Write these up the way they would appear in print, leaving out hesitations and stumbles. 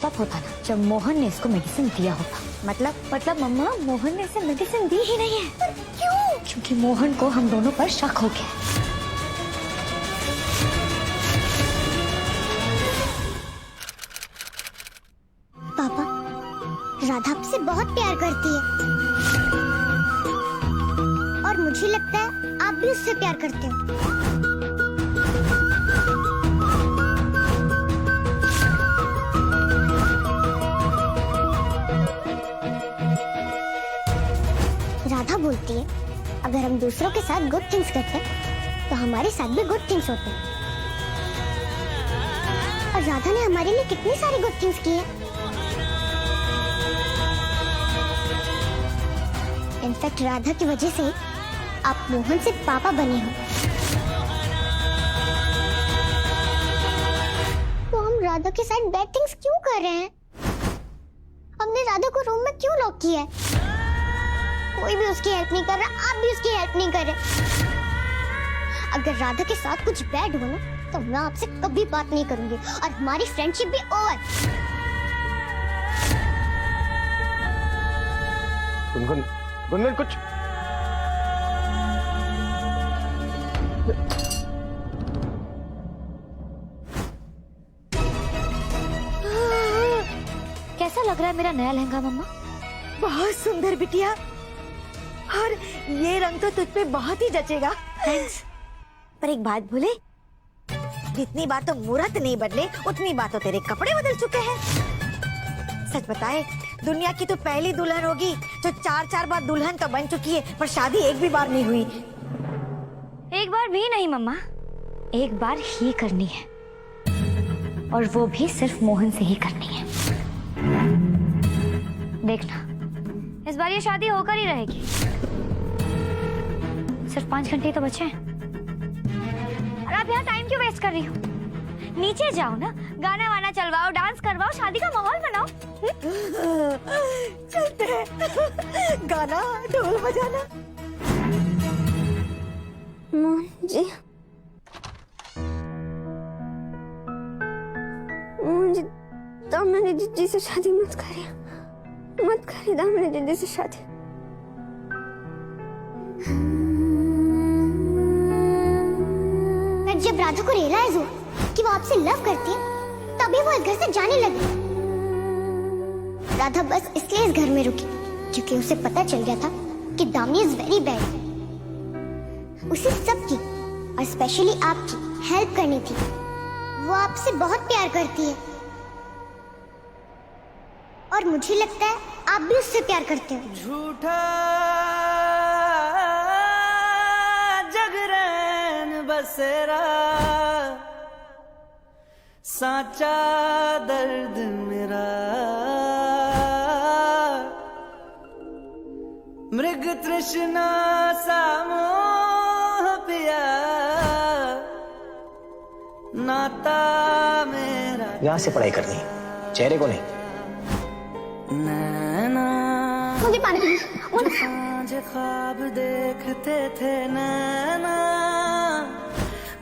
तब होता ना जब मोहन ने इसको मेडिसिन दिया होता। मतलब मम्मा, मोहन ने इसे मेडिसिन दी ही नहीं है। पर क्यों? क्योंकि मोहन को हम दोनों पर शक हो गया। पापा, राधा आपसे बहुत प्यार करती है और मुझे लगता है आप भी उससे प्यार करते हो। राधा बोलती है अगर हम दूसरों के साथ गुड थिंग्स करते हैं तो हमारे साथ भी गुड थिंग्स होते हैं। और राधा ने हमारे लिए कितनी सारी गुड थिंग्स की है। इनफैक्ट राधा की वजह से आप मोहन से पापा बने हो। तो हम राधा के साथ बैड थिंग्स क्यों कर रहे हैं? हमने राधा को रूम में क्यों लॉक किया है? कोई भी उसकी हेल्प नहीं कर रहा, आप भी उसकी हेल्प नहीं कर रहे। अगर राधा के साथ कुछ बैड हो ना तो मैं आपसे कभी बात नहीं करूंगी और हमारी फ्रेंडशिप भी ओवर। गुनगुन कुछ कैसा लग रहा है मेरा नया लहंगा मम्मा? बहुत सुंदर बिटिया, और ये रंग तो तुझ पे बहुत ही जचेगा। थैंक्स। पर एक बात बोले, जितनी बार तो मुहूर्त नहीं बदले उतनी बार तो तेरे कपड़े बदल चुके हैं। सच बताए, दुनिया की तो पहली दुल्हन होगी जो 4 बार दुल्हन तो बन चुकी है पर शादी एक भी बार नहीं हुई। एक बार भी नहीं मम्मा, एक बार ही करनी है और वो भी सिर्फ मोहन से ही करनी है। देखना, इस बार ये शादी होकर ही रहेगी। सिर्फ 5 घंटे तो बचे हैं और आप यहाँ टाइम क्यों वेस्ट कर रही हो? नीचे जाओ ना, गाना वाना चलवाओ, डांस करवाओ, शादी का माहौल बनाओ। चलते हैं, गाना ढोल बजाना। मोहन जी, दामिनी दीदी से शादी मत करिए दामिनी दीदी से शादी। जब राधा को रियलाइज हुआ कि वो आपसे लव करती है तभी वो इस घर से जाने लगी। राधा बस इसलिए इस घर में रुकी क्योंकि उसे पता चल गया था कि दामिनी इज वेरी बैड। उसे सबकी और स्पेशली आपकी हेल्प करनी थी। वो आपसे बहुत प्यार करती है और मुझे लगता है आप भी उससे प्यार करते हो। झूठा जगरैन बसेरा, साचा दर्द मेरा, मृग तृष्णा सा मोह पिया, नाता मेरा। यहाँ से पढ़ाई करनी है, चेहरे को नहीं। नैना मुझे पानी पीना। सांझ ख्वाब देखते थे नैना,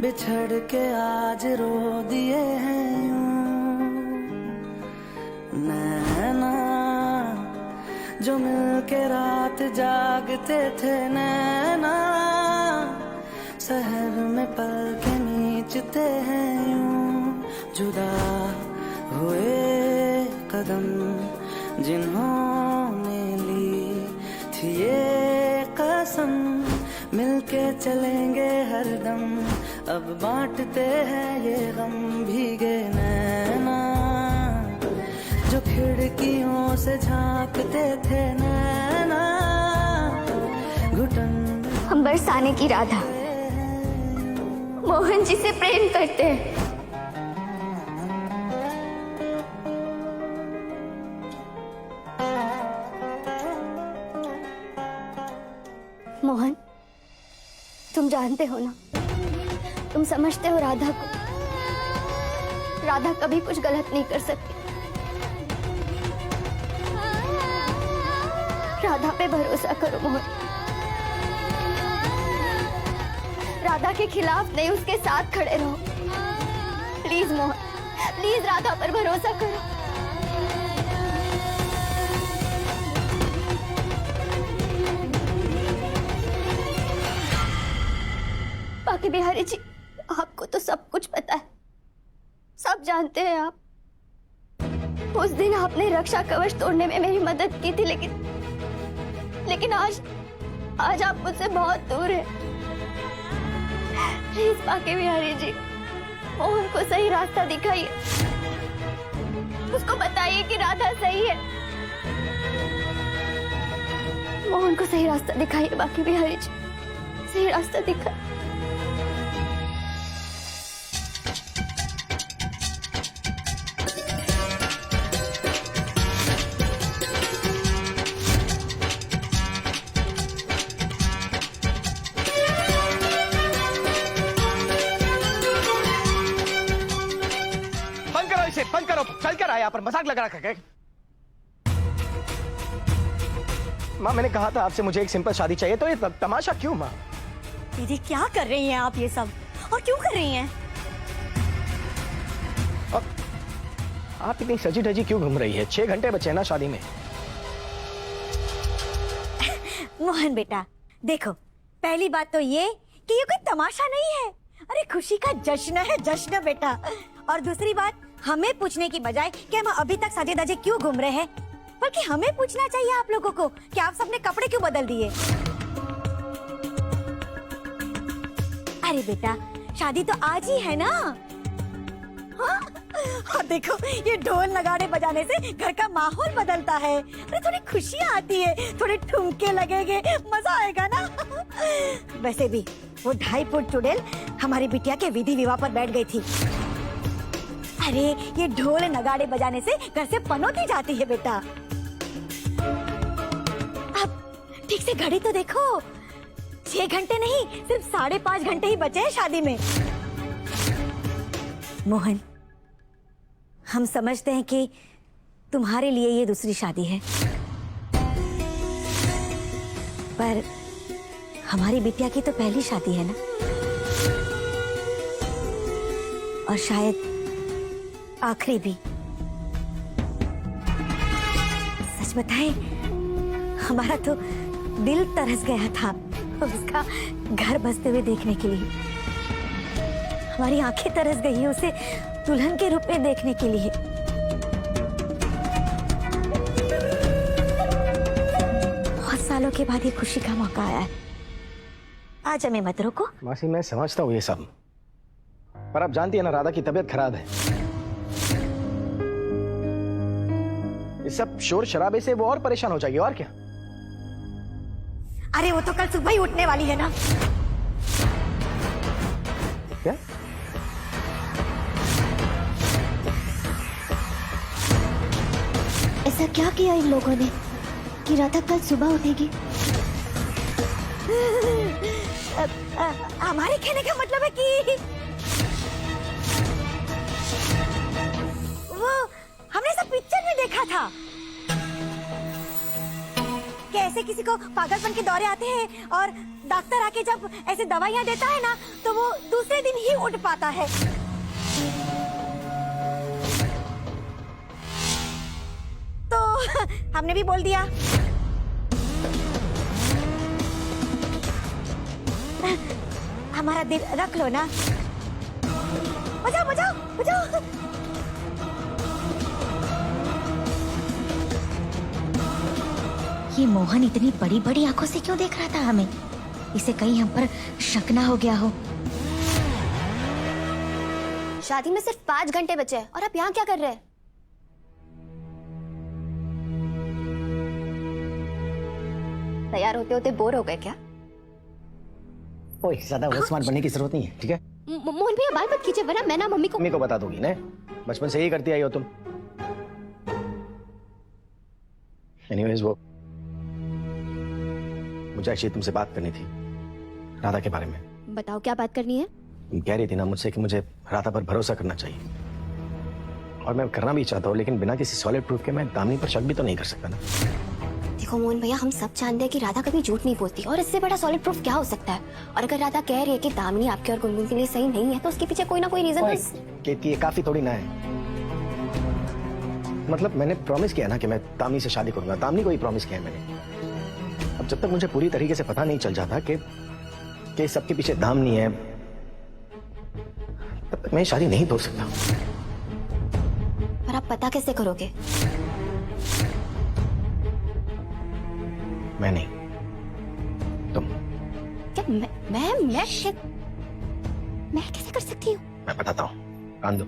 बिछड़ के आज रो दिए हैं यूं। नैना जो मिल के रात जागते थे नैना, शहर में पल के नीचते हैं यूं। जुदा हुए कदम जिन्होंने ली थी ये कसम, मिलके चलेंगे हरदम, अब बांटते हैं ये गम। भीगे नैना जो खिड़कियों से झांकते थे नैना, घुटन। हम बरसाने की राधा मोहन जी से प्रेम करते हैं। मोहन, तुम जानते हो ना, तुम समझते हो राधा को। राधा कभी कुछ गलत नहीं कर सकती। राधा पे भरोसा करो मोहन। राधा के खिलाफ नहीं, उसके साथ खड़े रहो। प्लीज मोहन, प्लीज राधा पर भरोसा करो। बाकी बिहारी जी, आपको तो सब कुछ पता है, सब जानते हैं आप। उस दिन आपने रक्षा कवच तोड़ने में मेरी मदद की थी, लेकिन आज आप मुझसे बहुत दूर हैं। प्लीज बाकी बिहारी जी, मोहन को सही रास्ता दिखाइए, उसको बताइए कि राधा सही है। मोहन को सही रास्ता दिखाइए बाकी बिहारी जी, सही रास्ता दिखाइए। बंद करो इसे, बंद करो। चल कर आया यहाँ पर मजाक लगा रखा है। माँ मैंने कहा था आपसे मुझे एक सिंपल शादी चाहिए, तो ये तमाशा क्यों माँ? दीदी क्या कर रही हैं आप ये सब, और क्यों कर रही हैं? आप इतनी सजी धजी क्यों घूम रही है? 6 घंटे बचे हैं ना शादी में। मोहन बेटा देखो, पहली बात तो ये कि ये कोई तमाशा नहीं है, अरे खुशी का जश्न है, जश्न बेटा। और दूसरी बात, हमें पूछने की बजाय कि हम अभी तक सजे धजे क्यों घूम रहे हैं, बल्कि हमें पूछना चाहिए आप लोगों को कि आप सबने कपड़े क्यों बदल दिए। अरे बेटा शादी तो आज ही है ना। हाँ? और देखो ये ढोल नगाड़े बजाने से घर का माहौल बदलता है, अरे थोड़ी खुशियाँ आती है, थोड़े ठुमके लगेंगे, मजा आएगा ना। वैसे भी वो 2.5 फुट चुड़ैल हमारी बिटिया के विधि विवाह पर बैठ गई थी। अरे ये ढोल नगाड़े बजाने से घर से पनौती जाती है बेटा। अब ठीक से घड़ी तो देखो, 6 घंटे नहीं सिर्फ 5.5 घंटे ही बचे हैं शादी में। मोहन हम समझते हैं कि तुम्हारे लिए ये दूसरी शादी है, पर हमारी बिटिया की तो पहली शादी है ना, और शायद आखिरी भी। सच बताएं हमारा तो दिल तरस गया था उसका घर बसते हुए देखने के लिए, हमारी आंखें तरस गई उसे दुल्हन के रूप में देखने के लिए। बहुत सालों के बाद ये खुशी का मौका आया है, आज हमें मत रोको। मासी मैं समझता हूँ ये सब, पर आप जानती है ना राधा की तबीयत खराब है। इस सब शोर शराबे से वो और परेशान हो जाएगी, और क्या। अरे वो तो कल सुबह ही उठने वाली है ना। क्या? ऐसा क्या किया इन लोगों ने कि राधा कल सुबह उठेगी? हमारे कहने का मतलब है कि वो हमने सब पिक्चर में देखा था कि ऐसे किसी को पागलपन के दौरे आते हैं और डॉक्टर आके जब ऐसे दवाइयां देता है ना तो वो दूसरे दिन ही उठ पाता है। तो हमने भी बोल दिया। हमारा दिल रख लो ना। बजाओ बजाओ बजाओ। ये मोहन इतनी बड़ी बड़ी आंखों से क्यों देख रहा था हमें? इसे कहीं हम पर शक ना हो गया हो। शादी में सिर्फ 5 घंटे बचे हैं और आप यहाँ क्या कर रहे हैं? तैयार होते होते बोर हो गए क्या? ओए ज्यादा ओवर स्मार्ट बनने की जरूरत नहीं है, ठीक है? मोहन भैया बात मत कीजिए वरना मैं ना मम्मी को बता दूंगी ना, बचपन से ही करती आई हो तुम। एनीवेज वो मुझे एक्चुअली तुमसे बात करनी थी राधा के बारे में। बताओ क्या बात करनी है? तुम कह रही थी ना मुझसे कि मुझे राधा पर भरोसा करना चाहिए, और मैं करना भी चाहता हूँ, लेकिन बिना किसी सॉलिड प्रूफ के मैं दामिनी पर शक भी तो नहीं कर सकता ना। देखो मोहन भैया, हम सब जानते हैं कि राधा कभी झूठ नहीं बोलती, और इससे बड़ा सॉलिड प्रूफ क्या हो सकता है? और अगर राधा कह रही है कि दामिनी आपके और गुनगुन के लिए सही नहीं है, तो उसके पीछे कोई ना कोई रीजन केतकी ये काफी थोड़ी ना है। मतलब मैंने प्रॉमिस किया ना कि मैं दामिनी से शादी करूंगा, दामिनी को ही प्रॉमिस किया है मैंने। अब जब तक मुझे पूरी तरीके से पता नहीं चल जाता कि सबके पीछे दामिनी है, मैं ये शादी नहीं तोड़ सकता। पर आप पता कैसे करोगे? मैं नहीं, तुम। क्या मैं कैसे कर सकती हूँ? मैं बताता हूँ, कान दो।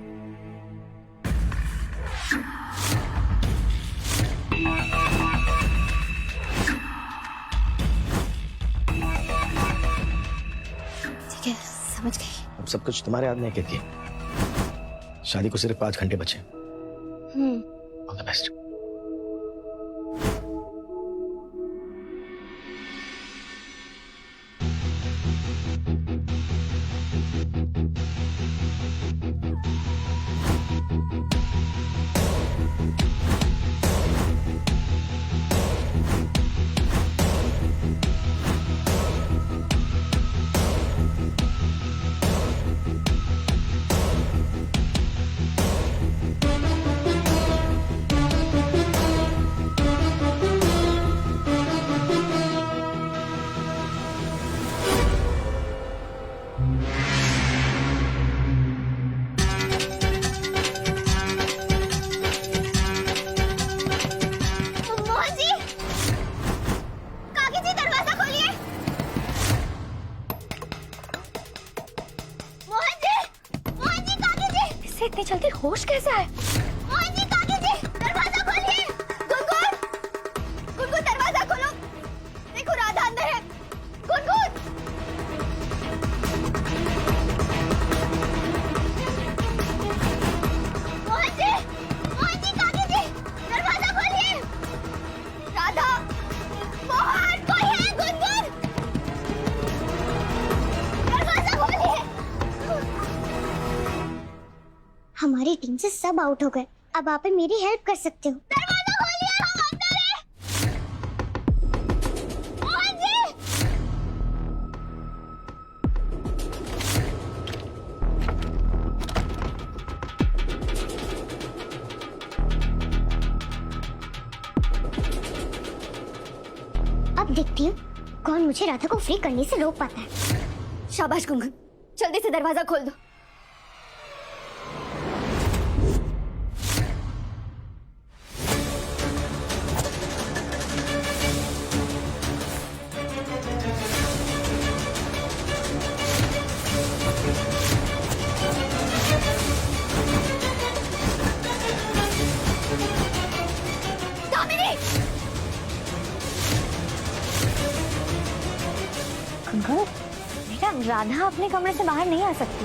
ठीक है, समझ गई। अब सब कुछ तुम्हारे हाथ में है कीर्ति। शादी को सिर्फ 5 घंटे बचे। All the best. Mohan ji, काकी जी दरवाजा खोलिए। मोहन जी काकी जी। इससे इतनी जल्दी होश कैसे आए? मोहन जी काकी जी दरवाजा खोलिए। गुनगुन, गुनगुन दरवाजा खोलो। देखो राधा अंदर है। गुनगुन, मोहन जी काकी जी दरवाजा खोलिए। राधा, मोहन कोई है? गुनगुन दरवाजा खोलिए। हमारी टीम से सब आउट हो गए, अब आप मेरी हेल्प कर सकते हो। दरवाजा खोलिए, हम अंदर हैं। मोहन जी। अब देखती हूँ कौन मुझे राधा को फ्री करने से रोक पाता है। शाबाश गुनगुन, जल्दी से दरवाजा खोल दो। दामिनी! गुनगुन, बेटा राधा अपने कमरे से बाहर नहीं आ सकती।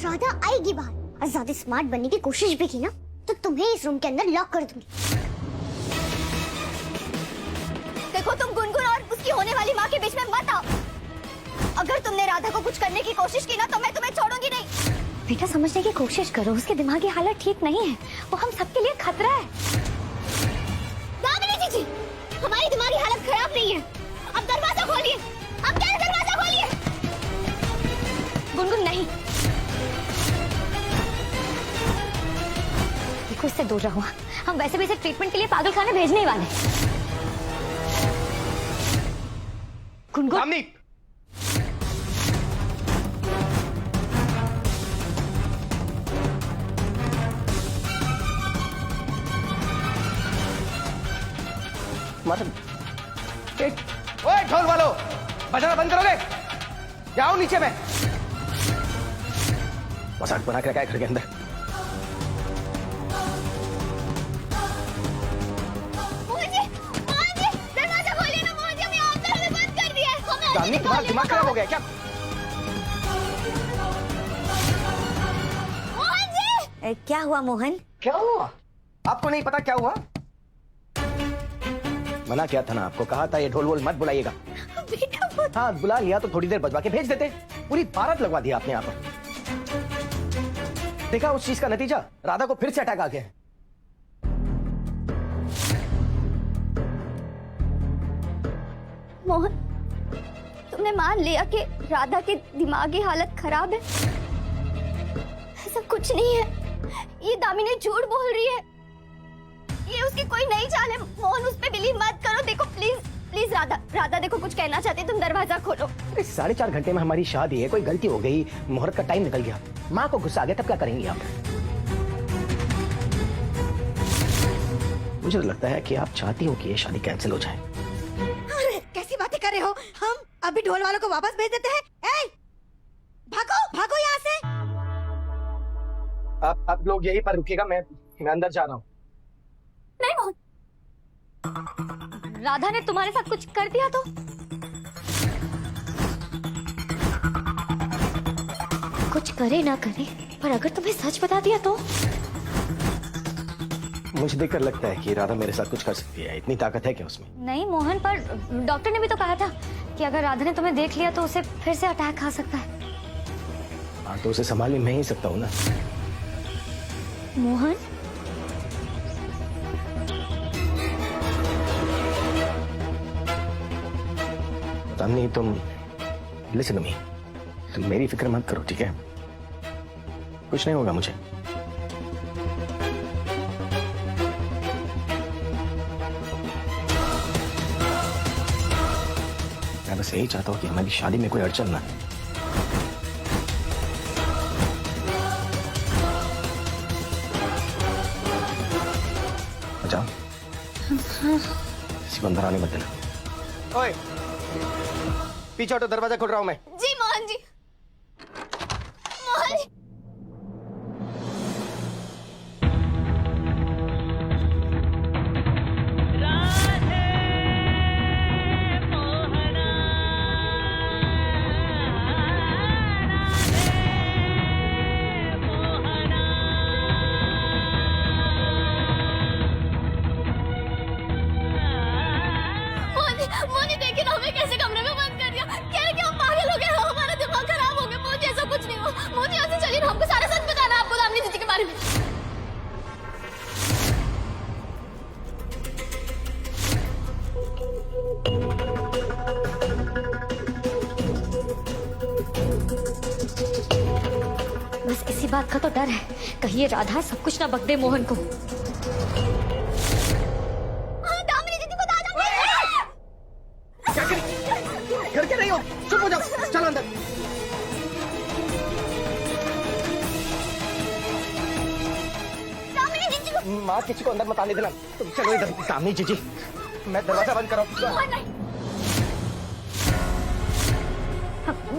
राधा आएगी बाहर, और ज्यादा स्मार्ट बनने की कोशिश भी की ना तो तुम्हें इस रूम के अंदर लॉक कर दूंगी। देखो, तुम गुनगुन और उसकी होने वाली माँ के बीच में मत आओ। अगर तुमने राधा को कुछ करने की कोशिश की ना तो मैं तुम्हें छोड़ूंगी नहीं। बेटा समझने की कोशिश करो, उसकी दिमागी हालत ठीक नहीं है, वो हम सबके लिए खतरा है। दामिनी जी, हमारी दिमागी हालत खराब नहीं है। अब दरवाजा खोलिए, अब क्या दरवाजा खोलिए। गुनगुन नहीं, देखो इससे दूर रहो, हम वैसे भी इसे ट्रीटमेंट के लिए पागल खाने भेजने ही वाले। गुनगुन, दामिनी! ओए ढोल वालो, बजाना बंद करोगे? जाओ नीचे में। मजाक बना के रखा है घर के अंदर। मोहन जी, दरवाजा खोलिए ना। मोहन जी, हमें अंदर हमें बंद कर दिया है। दामिनी, तुम्हारा दिमाग खराब हो गया क्या? मोहन जी! क्या हुआ मोहन? क्या हुआ? आपको नहीं पता क्या हुआ? मना किया था ना आपको, कहा था ये ढोल वोल मत बुलाइएगा। बेटा वो हाँ, बुला लिया तो थोड़ी देर बजवा के भेज देते। पूरी भारत लगवा दिया आपने यहाँ पर। देखा उस चीज का नतीजा, राधा को फिर से अटैक आ गया है। मोहन, तुमने मान लिया कि राधा की दिमागी हालत खराब है। ऐसा कुछ नहीं है, ये दामिनी झूठ बोल रही है। ये उसकी कोई नई चाल है। मोहन, उस पे बिलीव मत करो। देखो प्लीज, प्लीज राधा, राधा देखो कुछ कहना चाहती है, तुम दरवाजा खोलो। अरे 4.5 घंटे में हमारी शादी है, कोई गलती हो गई, मुहूर्त का टाइम निकल गया, माँ को गुस्सा आ गया, तब क्या करेंगी आप? मुझे तो लगता है कि आप चाहती हो कि ये शादी कैंसिल हो जाए। अरे कैसी बातें कर रहे हो? हम अभी ढोल वालों को वापस भेज देते हैं। ए, भागो भागो यहाँ से। आप लोग यहीं पर रुकिएगा, मैं अंदर जा रहा हूँ। नहीं मोहन, राधा ने तुम्हारे साथ कुछ कर दिया तो? कुछ करे ना करे, पर अगर तुम्हें सच बता दिया तो? मुझे देखकर लगता है कि राधा मेरे साथ कुछ कर सकती है, इतनी ताकत है क्या उसमें? नहीं मोहन, पर डॉक्टर ने भी तो कहा था कि अगर राधा ने तुम्हें देख लिया तो उसे फिर से अटैक आ सकता है। हाँ, तो उसे संभाल मैं ही सकता हूँ ना। मोहन, नहीं, तुम लिसन टू मी, तुम मेरी फिक्र मत करो, ठीक है? कुछ नहीं होगा मुझे। मैं बस यही चाहता हूँ कि हमारी शादी में कोई अड़चन ना आए। जाओ, किसी को अंदर आने मत देना। ओए, पीछे हटो, दरवाजा खोल रहा हूं मैं। जी मोहन जी। मोहन जी। मोहन देखिए ना, हमें कैसे कमरे में बंद कर दिया। कह रहे कि हम पागल हो गए, हमारा दिमाग खराब हो गया। मोहन ऐसा कुछ नहीं हुआ। मोहन यहाँ से चलिए, हमको सारा सच बताना है आपको दामिनी दीदी के बारे में। बस इसी बात का तो डर है, कहीं ये राधा सब कुछ ना बक दे मोहन को। घर के नहीं हो, चुप हो जाओ, चलो अंदर। माँ, किसी को अंदर मत आने देना, तुम चलो इधर। दामिनी जी, मैं दरवाजा बंद कर रहा हूँ।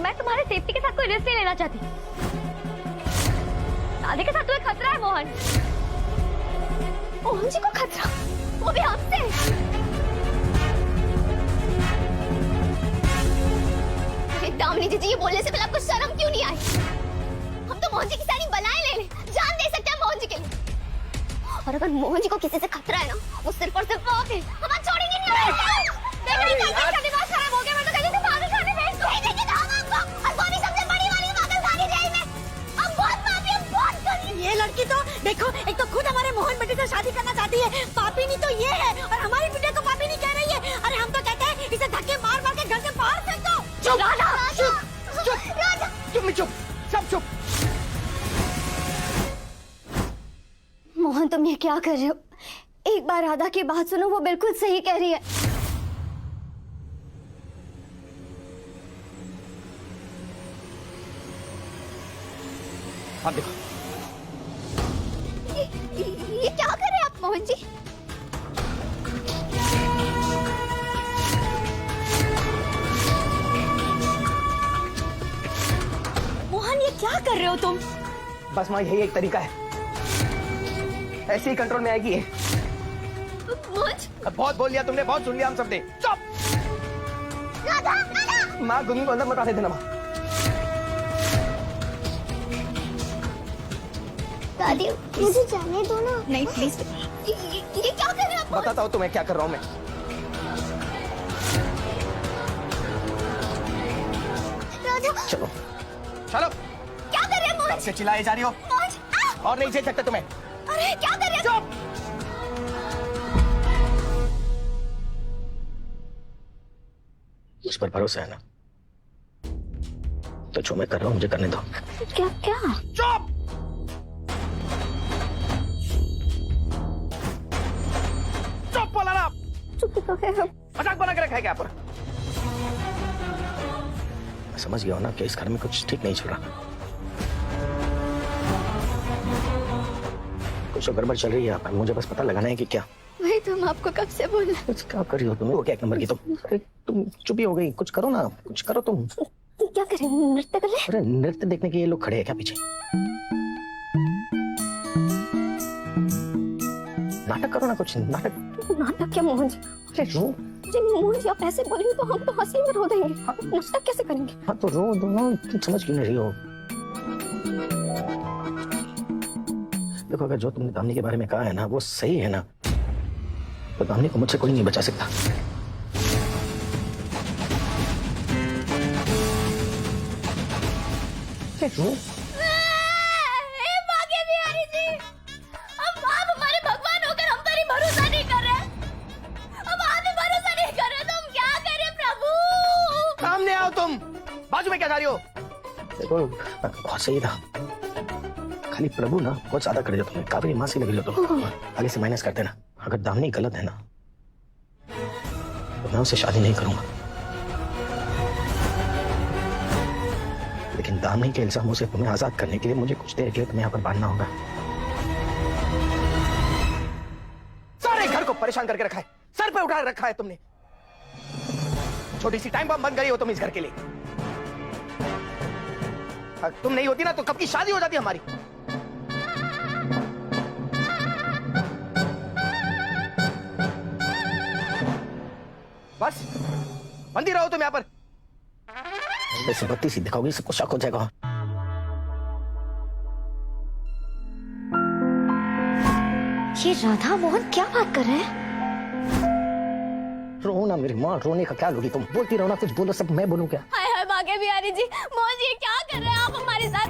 मैं तुम्हारे सेफ्टी के साथ कोई रिस्क नहीं लेना चाहती। राधे के साथ तुम्हें खतरा है मोहन। मोहन जी को खतरा, वो भी हमसे। दामिनी जी, ये बोलने से पहले आपको शर्म क्यों नहीं आई? हम तो मोहन जी की सारी बलाएं ले लें, जान दे सकते हैं मोहन जी के लिए। और अगर मोहन जी को किसी से खतरा है ना, वो सिर्फ और सिर्फ वो है। हम आज छोड़ेंगे नहीं। दिमाग खराब हो गया, मैं तो कहीं से पागल खाने भेज दूं। और वो भी सबसे बड़ी वाली पागल खाने जेल में। हम बहुत पापी, हम बहुत गंदी। ये लड़की तो देखो, एक तो खुद हमारे मोहन बेटे से शादी करना चाहती है। पापी नहीं तो ये है, और हमारी बेटे को पापी नहीं कह रही है। अरे हम तो कहते हैं इसे धक्के मार मार के घर से बाहर फेंक दो। चुप, चुप, सब चुप। मोहन, तुम ये क्या कर रहे हो? एक बार राधा की बात सुनो, वो बिल्कुल सही कह रही है। आप देखो, ये क्या कर रहे हैं आप मोहन जी? मोहन, ये क्या कर रहे हो तुम? बस माँ, यही एक तरीका है, ऐसे ही कंट्रोल में आएगी ये। अब बहुत बोल लिया तुमने, बहुत सुन लिया हम सबने। चुप। माँ, गुंगी को अंदर मत आने देना माँ। दादी, मुझे जाने दो ना। नहीं प्लीज। ये क्या कर रहे हैं आप? बताता हूँ तुम्हें क्या कर रहा हूँ मैं। राधा, चलो चलो। क्या कर रहे हैं मोहन? कब से चिल्लाए जा रही हो? और नहीं झेल सकते तुम्हें। अरे क्या कर रहे हैं? चुप। मुझ पर भरोसा है ना, तो जो मैं कर रहा हूँ मुझे करने दो। क्या क्या? चुप। चुप बोला ना, चुकी तो है। मजाक बना के रखा है क्या पर? मैं समझ गया हूं ना कि इस घर में कुछ ठीक नहीं चल रहा, कुछ तो गड़बड़ चल रही है यहाँ पर। मुझे बस पता लगाना है कि क्या। वही तो हम आपको कब से बोल रहे कुछ क्या कर रही हो तुम? वो क्या एक नंबर की तुम चुप ही हो गई। कुछ करो ना, कुछ करो तुम। क्या करें, नृत्य कर ले? अरे नृत्य देखने के ये लोग खड़े हैं क्या पीछे? नाटक करो ना, कुछ नाटक। नाटक क्या मोहन जी? अरे रो। जी मोहन जी, आप ऐसे बोलेंगे तो हम तो हंसी में रो देंगे। नाटक कैसे करेंगे? हाँ तो रो दो ना, तुम समझ क्यों नहीं रही हो? देखो, अगर जो तुमने दामिनी के बारे में कहा है ना वो सही है ना, तो दामिनी को मुझसे कोई नहीं बचा सकता। रो। भाग्य बिहारी जी, अब आप हमारे भगवान होकर हम पर ही भरोसा नहीं कर रहे। अब आप ही भरोसा नहीं कर रहे तो हम क्या करें प्रभु? सामने आओ तुम, बाजू में क्या जा रही हो? देखो बहुत सही था, खाली प्रभु ना बहुत ज्यादा कर दिया तुमने। काफी मां से लग रही हो तुम। आगे से माइनस करते ना। अगर दामिनी गलत है ना तो मैं उससे शादी नहीं करूंगा, लेकिन दामिनी के इल्जामों से तुम्हें आजाद करने के लिए मुझे कुछ देर के लिए तुम्हें यहाँ पर बांधना होगा। सारे घर को परेशान करके रखा है, सर पे उठा रखा है तुमने। छोटी सी टाइम बम बन गई हो तुम इस घर के लिए। अगर तुम नहीं होती ना तो कब की शादी हो जाती हमारी। बस बंदी रहो तुम यहाँ पर। ऐसे बत्ती सी दिखाओगी सबको शक हो जाएगा। ये राधा मोहन क्या बात कर रहे हैं? रो ना मेरी माँ, रोने का क्या लोगी तुम? बोलती रहो ना, कुछ बोलो, सब मैं बोलूं क्या? हाय हाय भाग्य बिहारी जी, मोहन जी क्या कर रहे हैं आप हमारे साथ?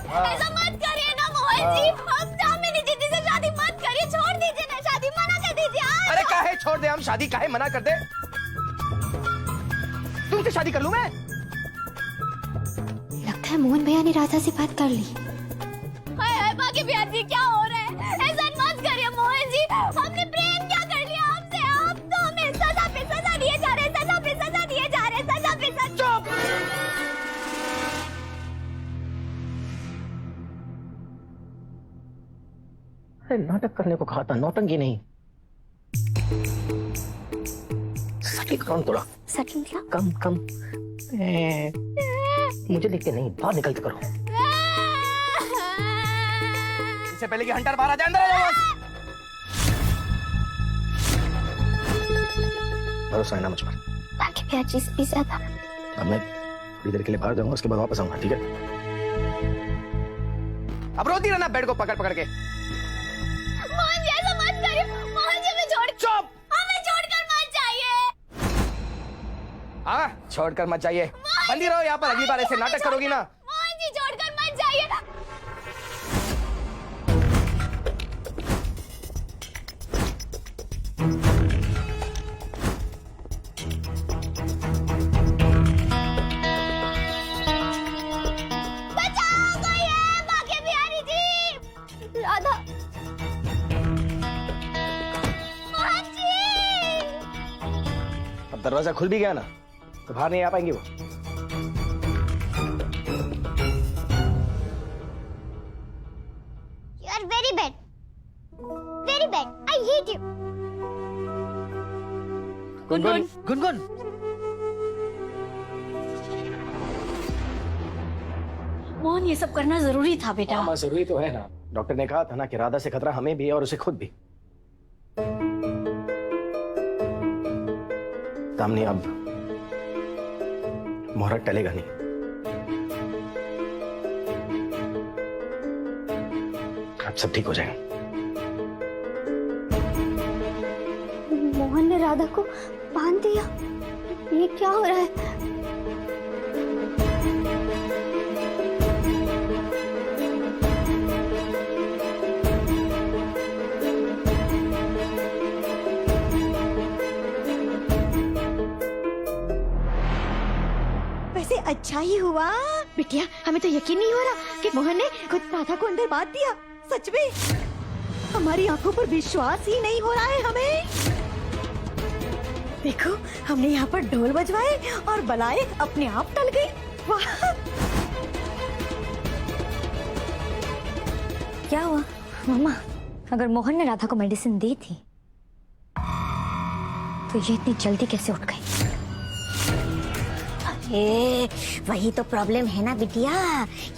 ऐसा मत करिए ना मोहन जी, हम दामिनी दीदी से शादी मत करिए, छोड़ दीजिए ना शादी, मना कर दीजिए। अरे काहे छोड़ दे हम शादी, काहे मना कर दे? तुमसे शादी कर लूं मैं? लगता है मोहन भैया ने राधा से बात कर ली। हाय हाय भाग्य बिहारी जी क्या हो रहा है? ऐसा मत करिए मोहन जी, हमने प्रेम क्या कर लिया आपसे? आप तो हमें सजा पे सजा दिए जा रहे, सजा पे सजा दिए जा रहे, सजा पे सजा। चुप! अरे नाटक करने को कहा था, नौटंकी नहीं। सटी कौन तोड़ा? सटल क्या? कम कम। मुझे लिख के नहीं, बाहर निकल के करो। इससे पहले कि हंटर बाहर आ जाए, अंदर आ जाओ बस। भरोसा है ना मुझ पर? भाग्य बिहारी जी से भी ज्यादा। अब मैं थोड़ी देर के लिए बाहर जाऊंगा, उसके बाद वापस आऊंगा, ठीक है? अब रोती रहना बेड को पकड़ पकड़ के। मोहन जी ऐसा मत करिए, मोहन जी हमें छोड़, चुप! हमें छोड़कर मत जाइए। हाँ, छोड़कर मत जाइए। बंदी रहो यहाँ पर, अगली बार ऐसे नाटक करोगी ना। मोहन जी छोड़कर मत जाइए। बचाओ कोई है, भाग्य बिहारी जी। राधा, मोहन जी। अब दरवाजा खुल भी गया ना तो बाहर नहीं आ पाएंगे वो। You are very bad. Very bad. I hate you. Gungun, Gungun, Mohan ये सब करना जरूरी था बेटा। हाँ जरूरी तो है ना। डॉक्टर ने कहा था ना कि राधा से खतरा हमें भी है और उसे खुद भी। दामिनी अब मुहूर्त टलेगा नहीं। अब सब ठीक हो जाएगा। मोहन ने राधा को बांध दिया, ये क्या हो रहा है? वैसे अच्छा ही हुआ बिटिया, हमें तो यकीन नहीं हो रहा कि मोहन ने खुद राधा को अंदर बांध दिया। सच में हमारी आंखों पर विश्वास ही नहीं हो रहा है हमें। देखो हमने यहाँ पर ढोल बजवाए और बलाए अपने आप टल गई। वाह! क्या हुआ मम्मा? अगर मोहन ने राधा को मेडिसिन दी थी तो ये इतनी जल्दी कैसे उठ गई? अरे वही तो प्रॉब्लम है ना बिटिया,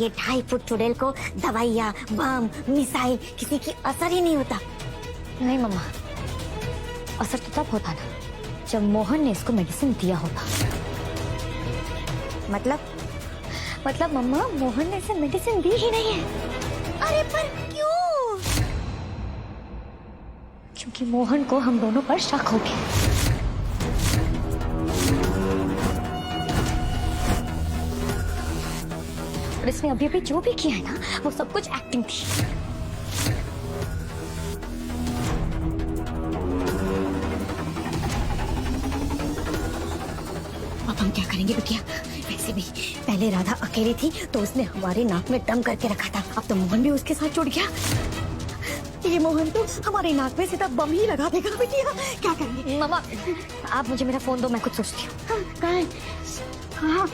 ये 2.5 फुट चुड़ैल को दवाइयाँ, बम, मिसाइल किसी की असर ही नहीं होता। नहीं मम्मा, असर तो तब होता ना जब मोहन ने इसको मेडिसिन दिया होगा। मतलब मम्मा, मोहन ने इसे मेडिसिन दी ही नहीं है। अरे पर क्यों? क्योंकि मोहन को हम दोनों पर शक हो गया। और इसने अभी अभी जो भी किया है ना, वो सब कुछ एक्टिंग थी। अब हम क्या करेंगे बिटिया? वैसे भी पहले राधा अकेली थी तो उसने हमारे नाक में दम करके रखा था, अब तो मोहन भी उसके साथ जुड़ गया। ये मोहन तो हमारे नाक में सीधा बम ही लगा देगा बिटिया, क्या करेंगे? मम्मा, आप मुझे मेरा फोन दो, मैं कुछ सोचती हूँ। कहाँ है? हाँ